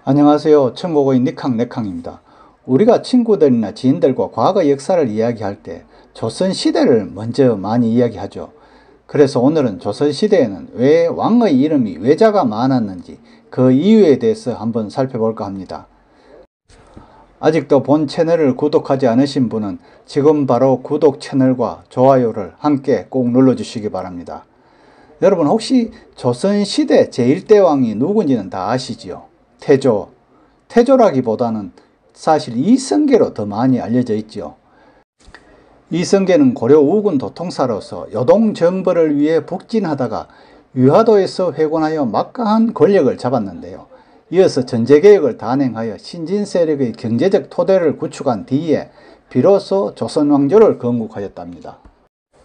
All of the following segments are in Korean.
안녕하세요. 청고고인 니캉네캉입니다. 우리가 친구들이나 지인들과 과거 역사를 이야기할 때 조선시대를 먼저 많이 이야기하죠. 그래서 오늘은 조선시대에는 왜 왕의 이름이 외자가 많았는지 그 이유에 대해서 한번 살펴볼까 합니다. 아직도 본 채널을 구독하지 않으신 분은 지금 바로 구독 채널과 좋아요를 함께 꼭 눌러주시기 바랍니다. 여러분 혹시 조선시대 제1대 왕이 누군지는 다 아시지요? 태조. 태조라기보다는 사실 이성계로 더 많이 알려져 있죠. 이성계는 고려 우군 도통사로서 요동정벌을 위해 북진하다가 위화도에서 회군하여 막강한 권력을 잡았는데요. 이어서 전제개혁을 단행하여 신진 세력의 경제적 토대를 구축한 뒤에 비로소 조선왕조를 건국하였답니다.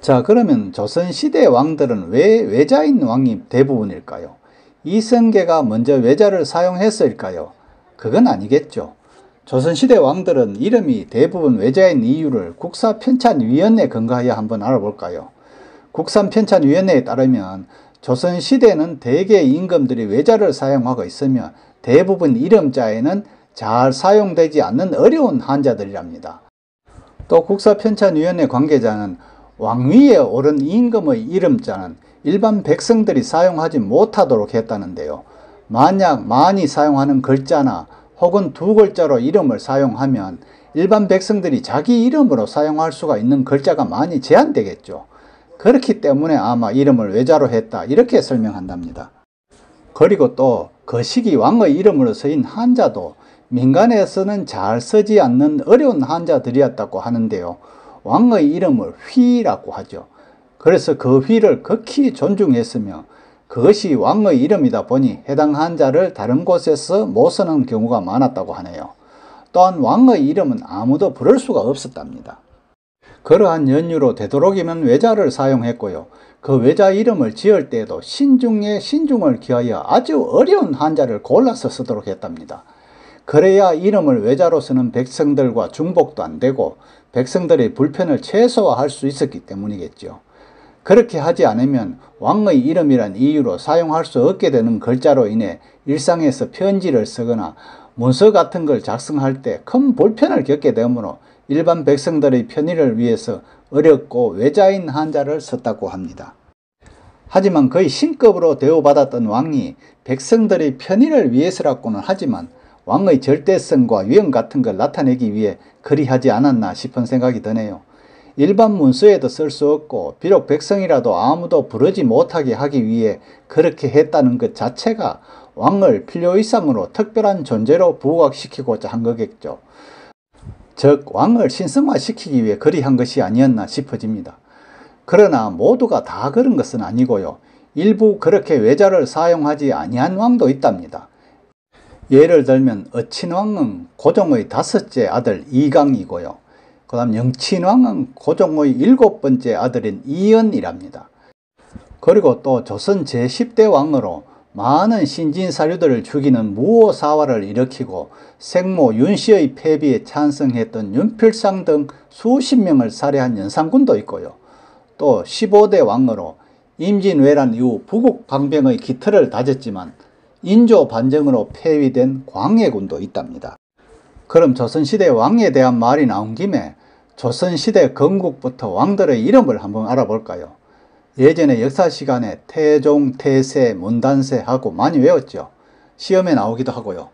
자, 그러면 조선시대 왕들은 왜 외자인 왕이 대부분일까요? 이성계가 먼저 외자를 사용했을까요? 그건 아니겠죠. 조선시대 왕들은 이름이 대부분 외자인 이유를 국사편찬위원회에 근거하여 한번 알아볼까요? 국사편찬위원회에 따르면 조선시대는 대개 임금들이 외자를 사용하고 있으며 대부분 이름자에는 잘 사용되지 않는 어려운 한자들이랍니다. 또 국사편찬위원회 관계자는 왕위에 오른 임금의 이름자는 일반 백성들이 사용하지 못하도록 했다는데요. 만약 많이 사용하는 글자나 혹은 두 글자로 이름을 사용하면 일반 백성들이 자기 이름으로 사용할 수가 있는 글자가 많이 제한되겠죠. 그렇기 때문에 아마 이름을 외자로 했다 이렇게 설명한답니다. 그리고 또 그 시기 왕의 이름으로 쓰인 한자도 민간에서는 잘 쓰지 않는 어려운 한자들이었다고 하는데요. 왕의 이름을 휘라고 하죠. 그래서 그 휘를 극히 존중했으며 그것이 왕의 이름이다 보니 해당 한자를 다른 곳에서 못 쓰는 경우가 많았다고 하네요. 또한 왕의 이름은 아무도 부를 수가 없었답니다. 그러한 연유로 되도록이면 외자를 사용했고요. 그 외자 이름을 지을 때에도 신중에 신중을 기하여 아주 어려운 한자를 골라서 쓰도록 했답니다. 그래야 이름을 외자로 쓰는 백성들과 중복도 안 되고 백성들의 불편을 최소화할 수 있었기 때문이겠죠. 그렇게 하지 않으면 왕의 이름이란 이유로 사용할 수 없게 되는 글자로 인해 일상에서 편지를 쓰거나 문서 같은 걸 작성할 때 큰 불편을 겪게 되므로 일반 백성들의 편의를 위해서 어렵고 외자인 한자를 썼다고 합니다. 하지만 거의 신급으로 대우받았던 왕이 백성들의 편의를 위해서라고는 하지만 왕의 절대성과 위엄 같은 걸 나타내기 위해 그리하지 않았나 싶은 생각이 드네요. 일반 문서에도 쓸 수 없고 비록 백성이라도 아무도 부르지 못하게 하기 위해 그렇게 했다는 것 자체가 왕을 필요 이상으로 특별한 존재로 부각시키고자 한 거겠죠. 즉 왕을 신성화시키기 위해 그리한 것이 아니었나 싶어집니다. 그러나 모두가 다 그런 것은 아니고요. 일부 그렇게 외자를 사용하지 아니한 왕도 있답니다. 예를 들면 어친왕은 고종의 5째 아들 이강이고요. 그 다음 영친왕은 고종의 7번째 아들인 이연이랍니다. 그리고 또 조선 제10대 왕으로 많은 신진사류들을 죽이는 무오사화를 일으키고 생모 윤씨의 폐비에 찬성했던 윤필상 등 수십 명을 살해한 연산군도 있고요. 또 15대 왕으로 임진왜란 이후 부국 강병의 기틀을 다졌지만 인조 반정으로 폐위된 광해군도 있답니다. 그럼 조선시대 왕에 대한 말이 나온 김에 조선시대 건국부터 왕들의 이름을 한번 알아볼까요? 예전에 역사 시간에 태종, 태세, 문단세 하고 많이 외웠죠. 시험에 나오기도 하고요.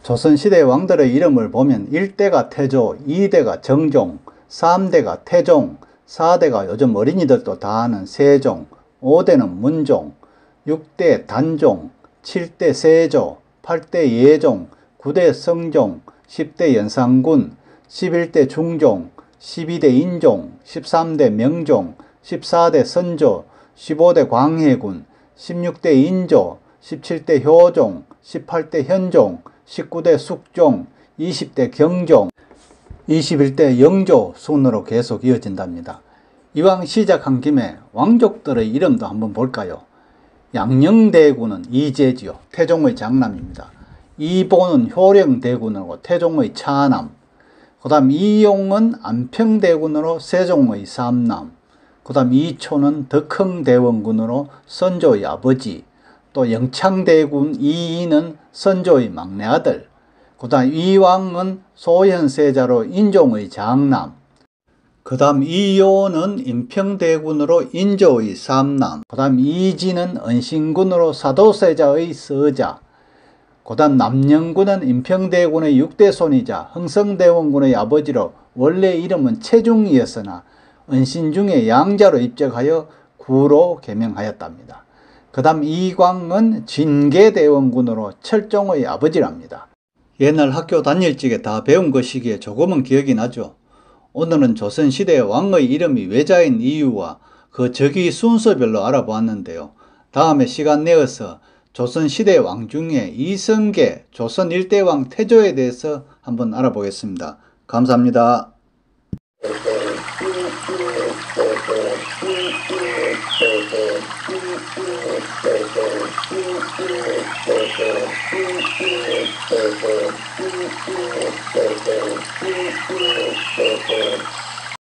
조선시대 왕들의 이름을 보면 1대가 태조, 2대가 정종, 3대가 태종, 4대가 요즘 어린이들도 다 아는 세종, 5대는 문종, 6대 단종, 7대 세조, 8대 예종, 9대 성종, 10대 연산군, 11대 중종, 12대 인종, 13대 명종, 14대 선조, 15대 광해군, 16대 인조, 17대 효종, 18대 현종, 19대 숙종, 20대 경종, 21대 영조 순으로 계속 이어진답니다. 이왕 시작한 김에 왕족들의 이름도 한번 볼까요? 양녕대군은 이제지요. 태종의 장남입니다. 이보는 효령대군이고 태종의 차남, 그 다음 이용은 안평대군으로 세종의 삼남, 그 다음 이초는 덕흥대원군으로 선조의 아버지, 또 영창대군 이이는 선조의 막내 아들, 그 다음 이왕은 소현세자로 인종의 장남, 그 다음 이요는 인평대군으로 인조의 삼남, 그 다음 이진은 은신군으로 사도세자의 서자, 그 다음 남영군은 인평대군의 6대 손이자 흥성대원군의 아버지로 원래 이름은 채중이었으나 은신중에 양자로 입적하여 구로 개명하였답니다. 그 다음 이광은 진계대원군으로 철종의 아버지랍니다. 옛날 학교 다닐 적에 다 배운 것이기에 조금은 기억이 나죠. 오늘은 조선시대의 왕의 이름이 외자인 이유와 그 즉위 순서별로 알아보았는데요. 다음에 시간 내어서 조선시대 왕 중에 이성계 조선 1대 왕 태조에 대해서 한번 알아보겠습니다. 감사합니다.